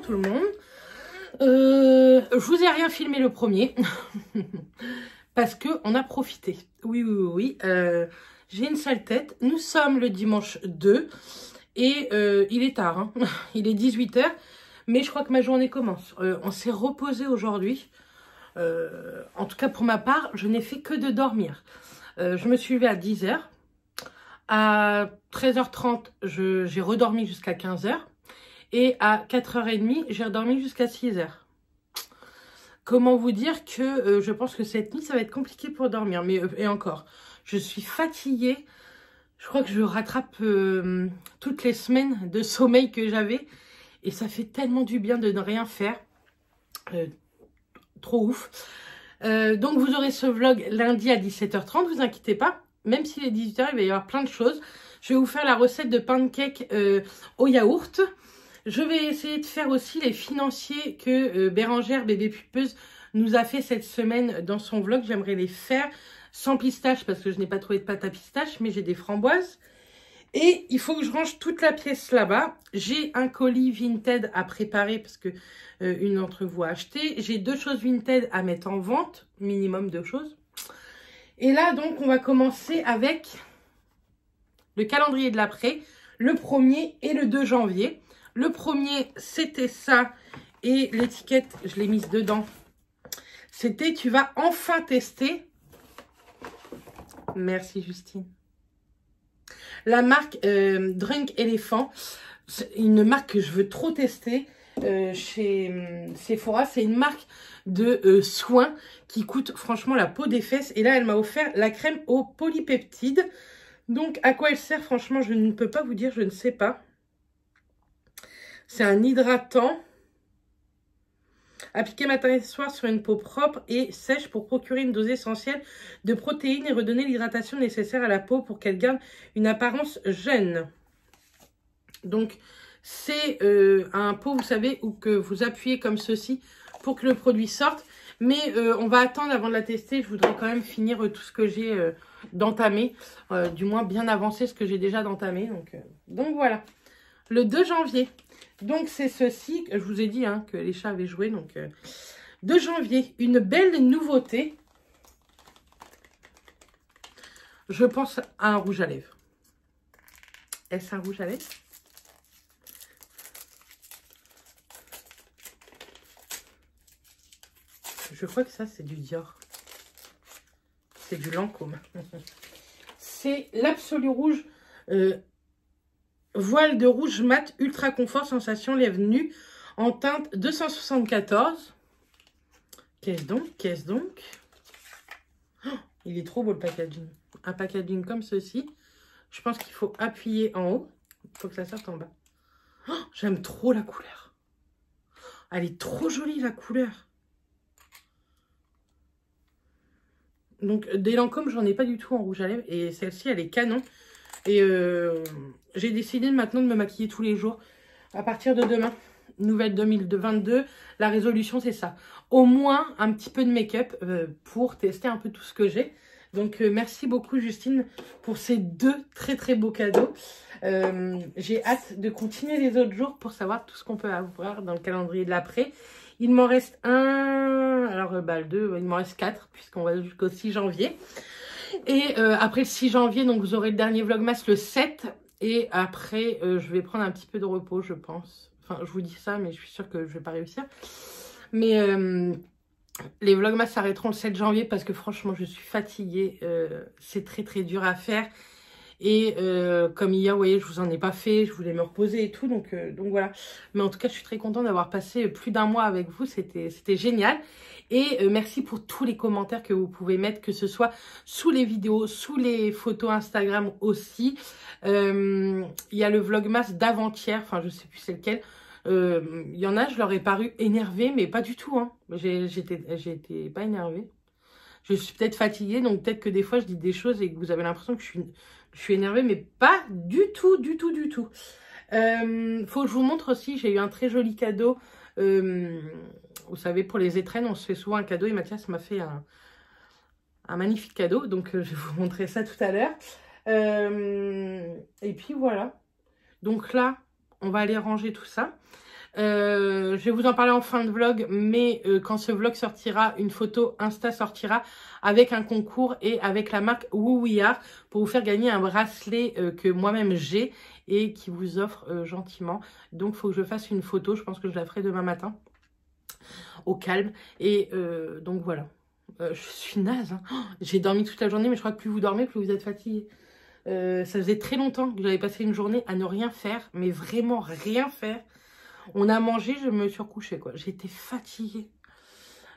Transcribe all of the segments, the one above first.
tout le monde. Je vous ai rien filmé le premier. Parce qu'on a profité. Oui. J'ai une sale tête. Nous sommes le dimanche 2. Et il est tard. Hein. Il est 18 h. Mais je crois que ma journée commence. On s'est reposé aujourd'hui. En tout cas pour ma part, je n'ai fait que de dormir. Je me suis levée à 10 h. À 13h30, j'ai redormi jusqu'à 15 h. Et à 4h30, j'ai redormi jusqu'à 6 h. Comment vous dire que je pense que cette nuit, ça va être compliqué pour dormir. Mais et encore, je suis fatiguée. Je crois que je rattrape toutes les semaines de sommeil que j'avais. Et ça fait tellement du bien de ne rien faire. Trop ouf. Donc vous aurez ce vlog lundi à 17h30. Vous inquiétez pas. Même s'il est 18 h, il va y avoir plein de choses. Je vais vous faire la recette de pancakes au yaourt. Je vais essayer de faire aussi les financiers que Bérangère, bébé pupeuse, nous a fait cette semaine dans son vlog. J'aimerais les faire sans pistache parce que je n'ai pas trouvé de pâte à pistache, mais j'ai des framboises. Et il faut que je range toute la pièce là-bas. J'ai un colis Vinted à préparer parce que une d'entre vous a acheté. J'ai 2 choses Vinted à mettre en vente, minimum 2 choses. Et là, donc, on va commencer avec le calendrier de l'après, le 1er et le 2 janvier. Le premier, c'était ça. Et l'étiquette, je l'ai mise dedans. C'était, tu vas enfin tester. Merci, Justine. La marque Drunk Elephant. C'est une marque que je veux trop tester chez Sephora. C'est une marque de soins qui coûte franchement la peau des fesses. Et là, elle m'a offert la crème aux polypeptides. Donc, à quoi elle sert? Franchement, je ne peux pas vous dire. Je ne sais pas. C'est un hydratant. Appliqué matin et soir sur une peau propre et sèche pour procurer une dose essentielle de protéines et redonner l'hydratation nécessaire à la peau pour qu'elle garde une apparence jeune. Donc, c'est un pot, vous savez, où que vous appuyez comme ceci pour que le produit sorte. Mais on va attendre avant de la tester. Je voudrais quand même finir tout ce que j'ai d'entamé. Du moins, bien avancer ce que j'ai déjà d'entamé. Donc voilà. Le 2 janvier. Donc, c'est ceci. Je vous ai dit hein, que les chats avaient joué. Donc, 2 janvier. Une belle nouveauté. Je pense à un rouge à lèvres. Est-ce un rouge à lèvres? Je crois que ça, c'est du Dior. C'est du Lancôme. C'est l'Absolu Rouge. Voile de rouge mat ultra confort sensation lèvres nues en teinte 274. Qu'est-ce donc oh, il est trop beau le packaging. Un packaging comme ceci. Je pense qu'il faut appuyer en haut. Il faut que ça sorte en bas. Oh, j'aime trop la couleur. Elle est trop jolie la couleur. Donc des Lancôme, j'en ai pas du tout en rouge à lèvres. Et celle-ci, elle est canon. Et j'ai décidé maintenant de me maquiller tous les jours à partir de demain. Nouvelle 2022. La résolution, c'est ça. Au moins un petit peu de make-up pour tester un peu tout ce que j'ai. Donc, merci beaucoup, Justine, pour ces 2 très, très beaux cadeaux. J'ai hâte de continuer les autres jours pour savoir tout ce qu'on peut avoir dans le calendrier de l'après. Il m'en reste un. Alors, le 2, il m'en reste 4 puisqu'on va jusqu'au 6 janvier. Et après le 6 janvier, donc vous aurez le dernier vlogmas le 7. Et après, je vais prendre un petit peu de repos, je pense. Enfin, je vous dis ça, mais je suis sûre que je ne vais pas réussir. Mais les vlogmas s'arrêteront le 7 janvier parce que franchement, je suis fatiguée. C'est très, très dur à faire. Et comme hier, vous voyez, je vous en ai pas fait. Je voulais me reposer et tout. Donc voilà. Mais en tout cas, je suis très contente d'avoir passé plus d'1 mois avec vous. C'était génial. Et merci pour tous les commentaires que vous pouvez mettre, que ce soit sous les vidéos, sous les photos Instagram aussi. Il y a le vlogmas d'avant-hier, enfin je sais plus c'est lequel. Il y en a, je leur ai paru énervée, mais pas du tout. Hein. J'étais pas énervée. Je suis peut-être fatiguée, donc peut-être que des fois je dis des choses et que vous avez l'impression que je suis énervée, mais pas du tout, du tout, du tout. Faut que je vous montre aussi, j'ai eu un très joli cadeau. Vous savez, pour les étrennes, on se fait souvent un cadeau et Mathias m'a fait un magnifique cadeau. Donc, je vais vous montrer ça tout à l'heure. Et puis, voilà. Donc là, on va aller ranger tout ça. Je vais vous en parler en fin de vlog, mais quand ce vlog sortira, une photo Insta sortira avec un concours et avec la marque Who We Are pour vous faire gagner un bracelet que moi-même j'ai et qui vous offre gentiment. Donc, il faut que je fasse une photo. Je pense que je la ferai demain matin au calme. Et donc, voilà. Je suis naze. Hein. Oh, j'ai dormi toute la journée, mais je crois que plus vous dormez, plus vous êtes fatigué. Ça faisait très longtemps que j'avais passé une journée à ne rien faire, mais vraiment rien faire. On a mangé, je me suis recouchée, quoi. J'étais fatiguée.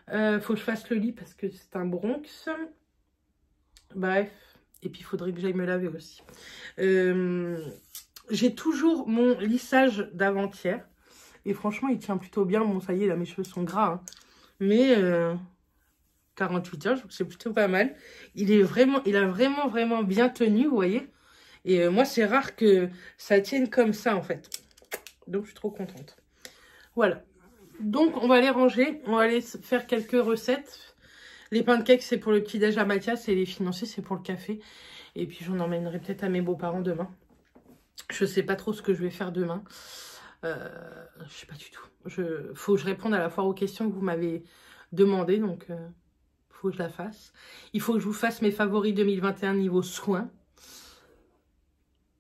Faut que je fasse le lit parce que c'est un Bronx. Bref. Et puis, il faudrait que j'aille me laver aussi. J'ai toujours mon lissage d'avant-hier. Et franchement, il tient plutôt bien. Bon, ça y est, là, mes cheveux sont gras. Hein. Mais 48 heures, je trouve que c'est plutôt pas mal. Il a vraiment bien tenu, vous voyez. Et moi, c'est rare que ça tienne comme ça, en fait. Donc, je suis trop contente. Voilà. Donc, on va les ranger. On va aller faire quelques recettes. Les pains de cake, c'est pour le petit-déj à Mathias. Et les financiers, c'est pour le café. Et puis, j'en emmènerai peut-être à mes beaux-parents demain. Je sais pas trop ce que je vais faire demain. Je sais pas du tout. Faut que je réponde à la fois aux questions que vous m'avez demandées. Donc, faut que je la fasse. Il faut que je vous fasse mes favoris 2021 niveau soins.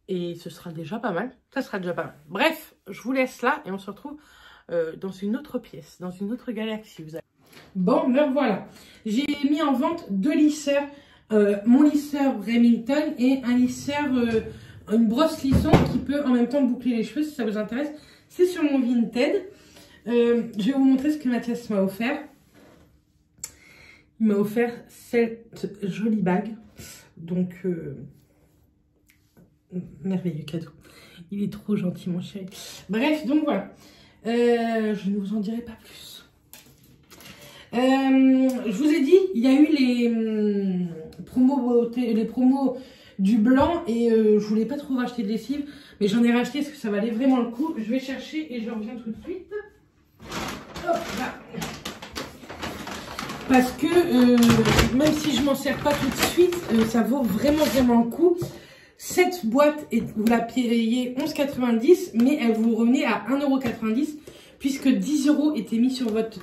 Et ce sera déjà pas mal. Ça sera déjà pas mal. Bref, je vous laisse là et on se retrouve dans une autre pièce, dans une autre galaxie. Bon, me voilà. J'ai mis en vente 2 lisseurs. Mon lisseur Remington et un lisseur, une brosse lisson qui peut en même temps boucler les cheveux si ça vous intéresse. C'est sur mon Vinted. Je vais vous montrer ce que Mathias m'a offert. Il m'a offert cette jolie bague. Donc, merveilleux cadeau. Il est trop gentil, mon chéri. Bref, donc voilà. Je ne vous en dirai pas plus. Je vous ai dit, il y a eu les promos du blanc et je voulais pas trop racheter de lessive, mais j'en ai racheté parce que ça valait vraiment le coup. Je vais chercher et je reviens tout de suite. Hop là. Parce que même si je m'en sers pas tout de suite, ça vaut vraiment le coup. Cette boîte, vous la payez 11,90 €, mais elle vous revenait à 1,90 € puisque 10 € étaient mis sur votre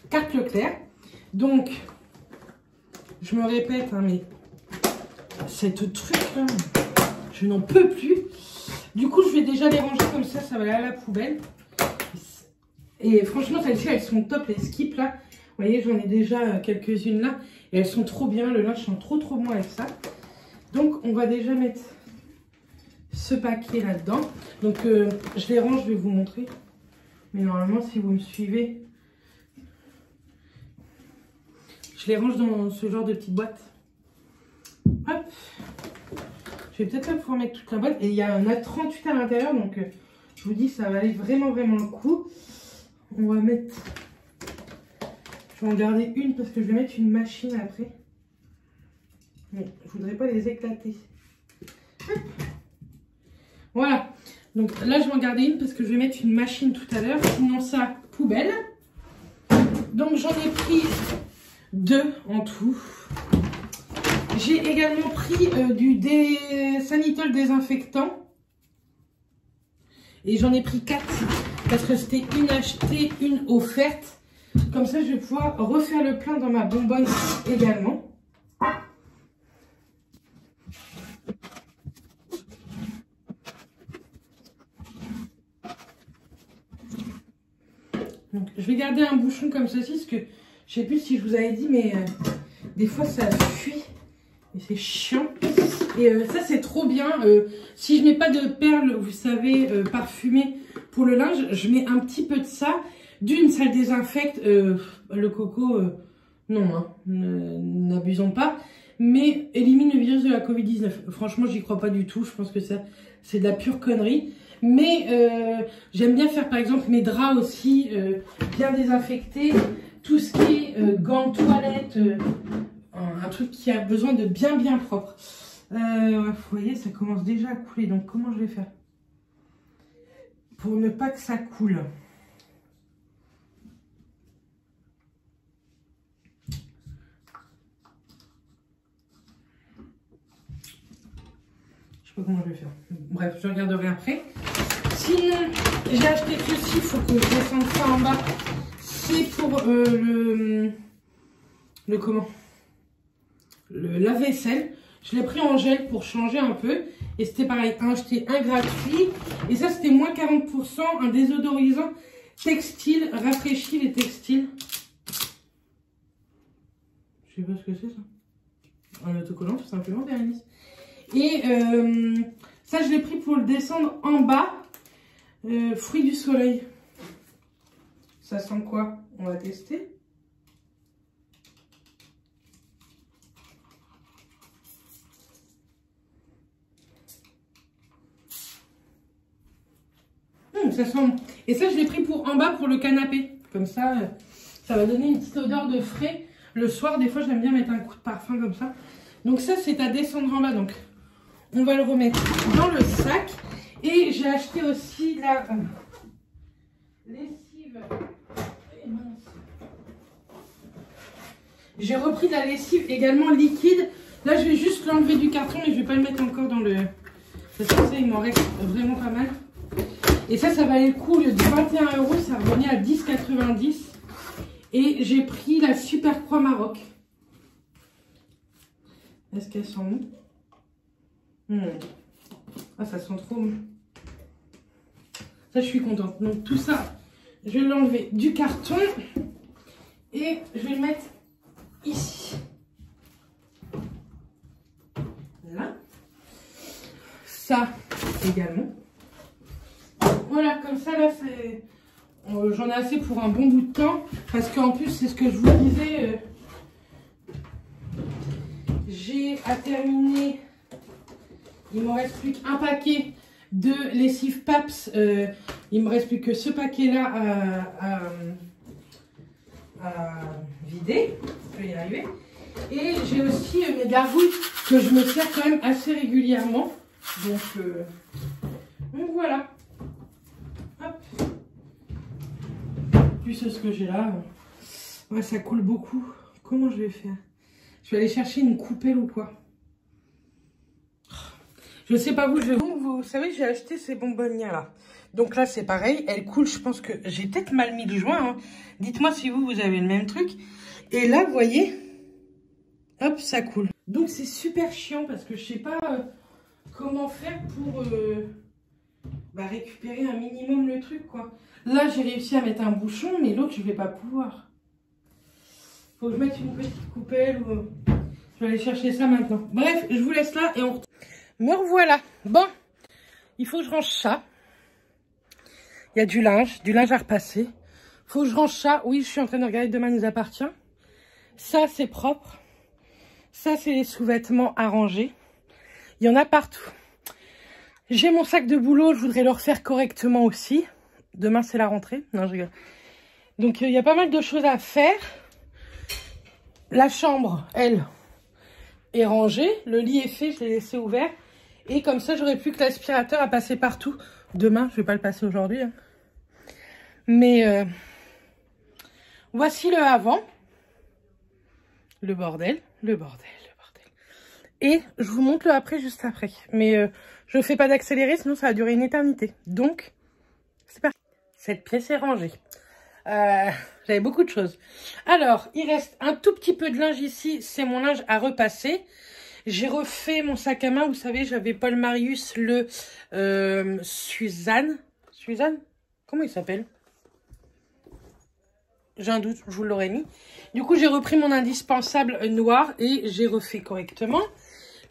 carte Leclerc. Donc, je me répète, hein, mais cette truc là, je n'en peux plus. Du coup, je vais déjà les ranger comme ça va aller à la poubelle. Et franchement, celles-ci, elles sont top, les skips là. Vous voyez, j'en ai déjà quelques-unes là. Et elles sont trop bien. Le linge sent trop bon avec ça. Donc, on va déjà mettre ce paquet là-dedans. Donc, je les range, je vais vous montrer. Mais normalement, si vous me suivez, je les range dans ce genre de petite boîte. Hop. Je vais peut-être pas pouvoir mettre toute la boîte. Et il y en a 38 à l'intérieur. Donc, je vous dis, ça va aller vraiment le coup. On va mettre... Je vais en garder une parce que je vais mettre une machine après. Mais je voudrais pas les éclater. Hop. Voilà. Donc là, je vais en garder une parce que je vais mettre une machine tout à l'heure. Sinon, ça, poubelle. Donc, j'en ai pris 2 en tout. J'ai également pris du Sanitol désinfectant. Et j'en ai pris 4 parce que c'était une achetée, une offerte. Comme ça, je vais pouvoir refaire le plein dans ma bonbonne également. Donc, je vais garder un bouchon comme ceci, parce que je sais plus si je vous avais dit, mais des fois ça fuit et c'est chiant. Et ça, c'est trop bien. Si je n'ai pas de perles, vous savez, parfumées pour le linge, je mets un petit peu de ça. D'une, ça le désinfecte. Le coco, non, hein, n'abusons pas. Mais élimine le virus de la Covid-19. Franchement, j'y crois pas du tout. Je pense que ça, c'est de la pure connerie. Mais j'aime bien faire, par exemple, mes draps aussi bien désinfectés. Tout ce qui est gants de toilette, un truc qui a besoin de bien propre. Vous voyez, ça commence déjà à couler. Donc, comment je vais faire pour ne pas que ça coule? sais pas comment je vais faire. Bref, je regarderai après. Sinon, j'ai acheté ceci, il faut que je descende ça en bas. C'est pour le comment? Le lave-vaisselle. Je l'ai pris en gel pour changer un peu. Et c'était pareil, acheté un gratuit. Et ça, c'était moins 40%. Un désodorisant textile, rafraîchit les textiles. Je sais pas ce que c'est ça. Un autocollant tout simplement, Bérénice. Et ça, je l'ai pris pour le descendre en bas. Fruits du soleil. Ça sent quoi? On va tester. Ça sent... Et ça, je l'ai pris pour en bas pour le canapé. Comme ça, ça va donner une petite odeur de frais. Le soir, des fois, j'aime bien mettre un coup de parfum comme ça. Donc ça, c'est à descendre en bas. Donc, on va le remettre dans le sac. Et j'ai acheté aussi la lessive. J'ai repris de la lessive également liquide. Là, je vais juste l'enlever du carton, mais je vais pas le mettre encore dans le... Parce que ça, il m'en reste vraiment pas mal. Et ça valait le coup. Au lieu de 21 €, ça revenait à 10,90 €. Et j'ai pris la Super Croix Maroc. Est-ce qu'elle sent bon? Ah, ça sent trop bon. Ça, je suis contente. Donc, tout ça, je vais l'enlever du carton. Et je vais le mettre ici. Là. Ça, également. Voilà, comme ça, là, c'est... j'en ai assez pour un bon bout de temps. Parce qu'en plus, c'est ce que je vous disais. J'ai à terminer. Il ne me reste plus qu'un paquet de lessive PAPS. Il ne me reste plus que ce paquet-là à vider. Je vais y arriver. Et j'ai aussi mes gargouilles que je me sers quand même assez régulièrement. Donc voilà. Hop. Plus ce que j'ai là. Ouais, ça coule beaucoup. Comment je vais faire? Je vais aller chercher une coupelle ou quoi? Je sais pas vous savez, j'ai acheté ces bonbonnières là. Donc là, c'est pareil. Elle coule, je pense que j'ai peut-être mal mis le joint. Hein. Dites-moi si vous avez le même truc. Et là, vous voyez, hop, ça coule. Donc c'est super chiant parce que je sais pas comment faire pour récupérer un minimum le truc, quoi. Là, j'ai réussi à mettre un bouchon, mais l'autre, je vais pas pouvoir. Faut que je mette une petite coupelle ou... Je vais aller chercher ça maintenant. Bref, je vous laisse là et on... Me revoilà. Bon, il faut que je range ça. Il y a du linge à repasser. Faut que je range ça. Oui, je suis en train de regarder Demain nous appartient. Ça, c'est propre. Ça, c'est les sous-vêtements à ranger. Il y en a partout. J'ai mon sac de boulot. Je voudrais le refaire correctement aussi. Demain, c'est la rentrée. Non, je rigole. Donc, il y a pas mal de choses à faire. La chambre, elle, est rangée. Le lit est fait. Je l'ai laissé ouvert. Et comme ça, j'aurai plus que l'aspirateur à passer partout. Demain, je vais pas le passer aujourd'hui. Hein. Mais voici le avant. Le bordel. Et je vous montre le après juste après. Mais je ne fais pas d'accélérer, sinon ça va durer une éternité. Donc, c'est parti. Cette pièce est rangée. J'avais beaucoup de choses. Alors, il reste un tout petit peu de linge ici. C'est mon linge à repasser. J'ai refait mon sac à main. Vous savez, j'avais Paul Marius, le Suzanne. Suzanne? Comment il s'appelle? J'ai un doute, je vous l'aurais mis. Du coup, j'ai repris mon indispensable noir et j'ai refait correctement.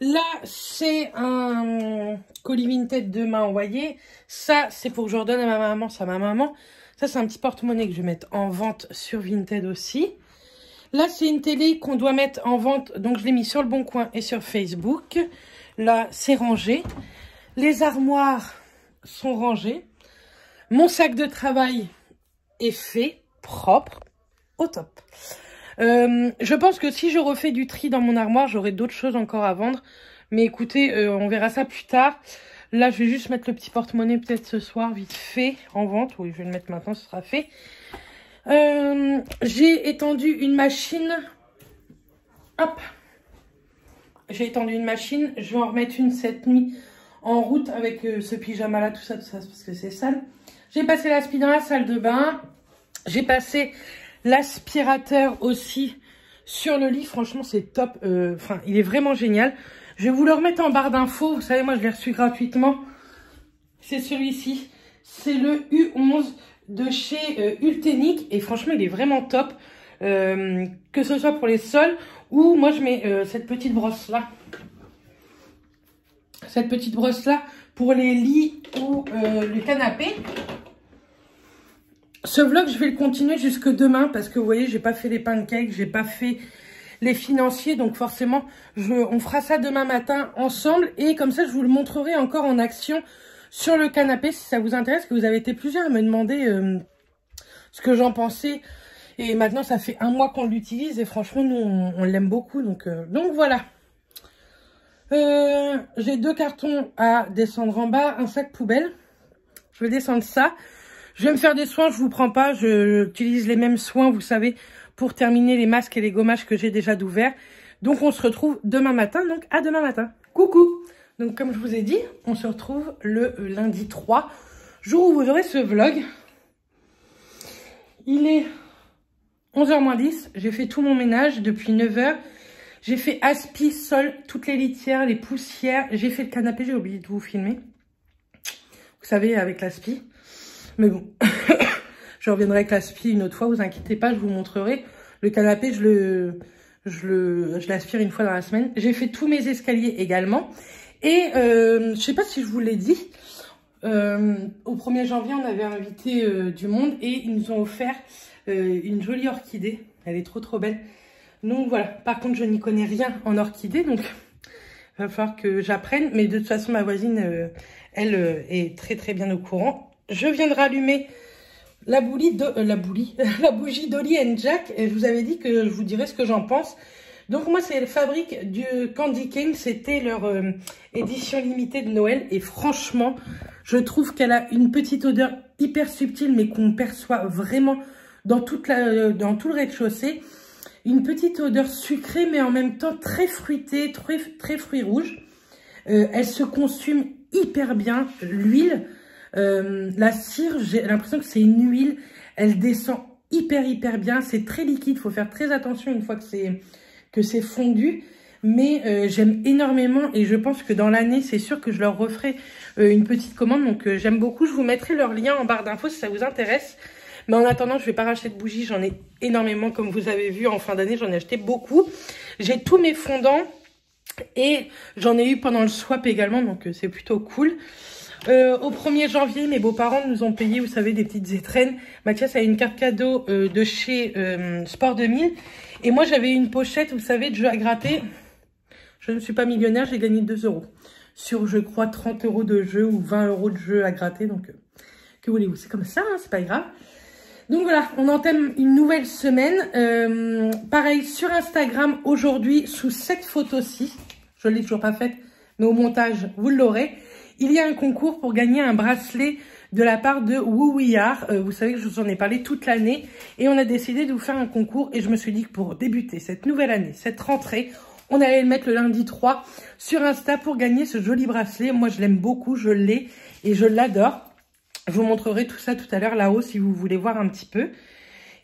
Là, c'est un colis Vinted de main envoyé. Ça, c'est pour que je redonne à ma maman. Ça, ma maman. Ça, c'est un petit porte-monnaie que je vais mettre en vente sur Vinted aussi. Là, c'est une télé qu'on doit mettre en vente. Donc, je l'ai mis sur le Bon Coin et sur Facebook. Là, c'est rangé. Les armoires sont rangées. Mon sac de travail est fait, propre, au top. Je pense que si je refais du tri dans mon armoire, j'aurai d'autres choses encore à vendre. Mais écoutez, on verra ça plus tard. Là, je vais juste mettre le petit porte-monnaie peut-être ce soir, vite fait, en vente. Oui, je vais le mettre maintenant, ce sera fait. J'ai étendu une machine. Hop. J'ai étendu une machine. Je vais en remettre une cette nuit en route avec ce pyjama-là, tout ça, parce que c'est sale. J'ai passé l'aspi dans la salle de bain. J'ai passé l'aspirateur aussi sur le lit. Franchement, c'est top. Enfin, il est vraiment génial. Je vais vous le remettre en barre d'infos. Vous savez, moi, je l'ai reçu gratuitement. C'est celui-ci. C'est le U11 de chez Ultenic. Et franchement, il est vraiment top. Que ce soit pour les sols ou moi, je mets cette petite brosse-là. Cette petite brosse-là pour les lits ou le canapé. Ce vlog, je vais le continuer jusque demain parce que vous voyez, j'ai pas fait les pancakes, j'ai pas fait les financiers. Donc forcément, on fera ça demain matin ensemble. Et comme ça, je vous le montrerai encore en action sur le canapé si ça vous intéresse. Que vous avez été plusieurs à me demander ce que j'en pensais. Et maintenant, ça fait 1 mois qu'on l'utilise. Et franchement, nous, on l'aime beaucoup. Donc voilà. J'ai 2 cartons à descendre en bas, un sac poubelle. Je vais descendre ça. Je vais me faire des soins, je vous prends pas. J'utilise les mêmes soins, vous savez, pour terminer les masques et les gommages que j'ai déjà d'ouvert. Donc on se retrouve demain matin, donc à demain matin. Coucou! Donc comme je vous ai dit, on se retrouve le lundi 3, jour où vous aurez ce vlog. Il est 11h moins 10, j'ai fait tout mon ménage depuis 9h. J'ai fait aspi, sol, toutes les litières, les poussières. J'ai fait le canapé, j'ai oublié de vous filmer. Vous savez, avec l'aspi. Mais bon, je reviendrai avec l'aspi une autre fois, vous inquiétez pas, je vous montrerai. Le canapé, je l'aspire une fois dans la semaine. J'ai fait tous mes escaliers également. Et je sais pas si je vous l'ai dit, au 1er janvier, on avait invité du monde et ils nous ont offert une jolie orchidée. Elle est trop belle. Donc voilà, par contre, je n'y connais rien en orchidée, donc il va falloir que j'apprenne. Mais de toute façon, ma voisine, elle est très bien au courant. Je viens de rallumer la bougie d'Olly & Jack. Et je vous avais dit que je vous dirais ce que j'en pense. Donc moi, c'est la fabrique du Candy Cane. C'était leur édition limitée de Noël. Et franchement, je trouve qu'elle a une petite odeur hyper subtile, mais qu'on perçoit vraiment dans tout le rez-de-chaussée. Une petite odeur sucrée, mais en même temps très fruitée, très fruits rouges. Elle se consume hyper bien. L'huile... la cire, j'ai l'impression que c'est une huile, elle descend hyper bien, c'est très liquide, faut faire très attention une fois que c'est fondu, mais j'aime énormément et je pense que dans l'année, c'est sûr que je leur referai une petite commande, donc j'aime beaucoup. Je vous mettrai leur lien en barre d'infos si ça vous intéresse, mais en attendant, je vais pas racheter de bougies, j'en ai énormément, comme vous avez vu en fin d'année, j'en ai acheté beaucoup. J'ai tous mes fondants et j'en ai eu pendant le swap également, donc c'est plutôt cool. Au 1er janvier, mes beaux-parents nous ont payé, vous savez, des petites étrennes. Mathias a une carte cadeau de chez Sport 2000. Et moi, j'avais une pochette, vous savez, de jeux à gratter. Je ne suis pas millionnaire, j'ai gagné 2 €. Sur, je crois, 30 € de jeux ou 20 € de jeux à gratter. Donc, que voulez-vous? C'est comme ça, hein, c'est pas grave. Donc voilà, on entame une nouvelle semaine. Pareil, sur Instagram, aujourd'hui, sous cette photo-ci. Je ne l'ai toujours pas faite, mais au montage, vous l'aurez. Il y a un concours pour gagner un bracelet de la part de Who We Are. Vous savez que je vous en ai parlé toute l'année. Et on a décidé de vous faire un concours. Et je me suis dit que pour débuter cette nouvelle année, cette rentrée, on allait le mettre le lundi 3 sur Insta pour gagner ce joli bracelet. Moi, je l'aime beaucoup, je l'ai et je l'adore. Je vous montrerai tout ça tout à l'heure là-haut si vous voulez voir un petit peu.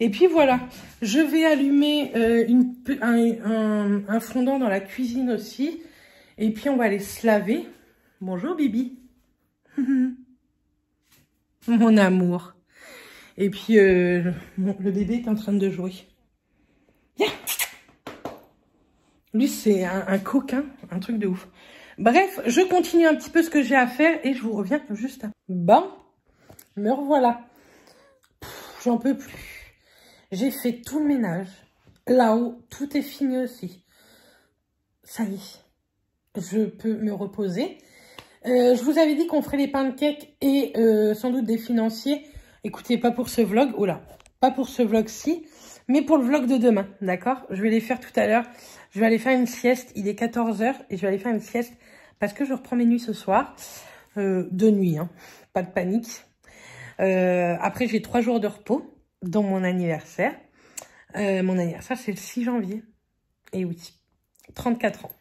Et puis voilà, je vais allumer un fondant dans la cuisine aussi. Et puis on va aller se laver. Bonjour Bibi. Mon amour. Et puis le bébé est en train de jouer. Viens. Lui c'est un coquin, un truc de ouf. Bref, je continue un petit peu ce que j'ai à faire et je vous reviens juste après. Bon, me revoilà. J'en peux plus. J'ai fait tout le ménage. Là-haut, tout est fini aussi. Ça y est. Je peux me reposer. Je vous avais dit qu'on ferait les pancakes et sans doute des financiers. Écoutez, pas pour ce vlog. Oh là, pas pour ce vlog-ci, mais pour le vlog de demain, d'accord? Je vais les faire tout à l'heure. Je vais aller faire une sieste. Il est 14 h et je vais aller faire une sieste parce que je reprends mes nuits ce soir. De nuit, hein. Pas de panique. Après, j'ai 3 jours de repos dans mon anniversaire. Mon anniversaire, c'est le 6 janvier. Et oui, 34 ans.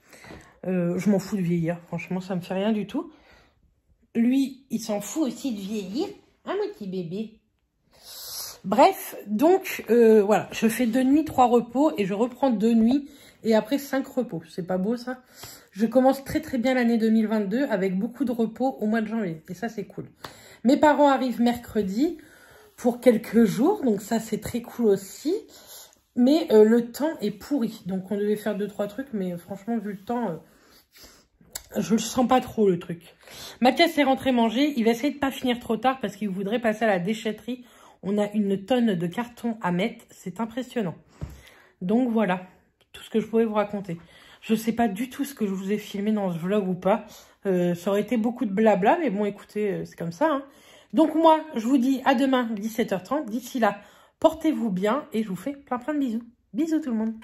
Je m'en fous de vieillir, franchement, ça me fait rien du tout. lui, il s'en fout aussi de vieillir. Ah, mon petit bébé. Bref, donc, voilà, je fais 2 nuits, 3 repos et je reprends 2 nuits et après 5 repos. C'est pas beau, ça? Je commence très très bien l'année 2022 avec beaucoup de repos au mois de janvier et ça, c'est cool. Mes parents arrivent mercredi pour quelques jours, donc ça, c'est très cool aussi. Mais le temps est pourri, donc on devait faire 2-3 trucs, mais franchement, vu le temps, je le sens pas trop, le truc. Mathias est rentré manger, il va essayer de pas finir trop tard parce qu'il voudrait passer à la déchetterie. On a une tonne de cartons à mettre, c'est impressionnant. Donc voilà, tout ce que je pouvais vous raconter. Je sais pas du tout ce que je vous ai filmé dans ce vlog ou pas. Ça aurait été beaucoup de blabla, mais bon, écoutez, c'est comme ça. Hein. Donc moi, je vous dis à demain, 17h30. D'ici là, portez-vous bien et je vous fais plein de bisous. Bisous tout le monde.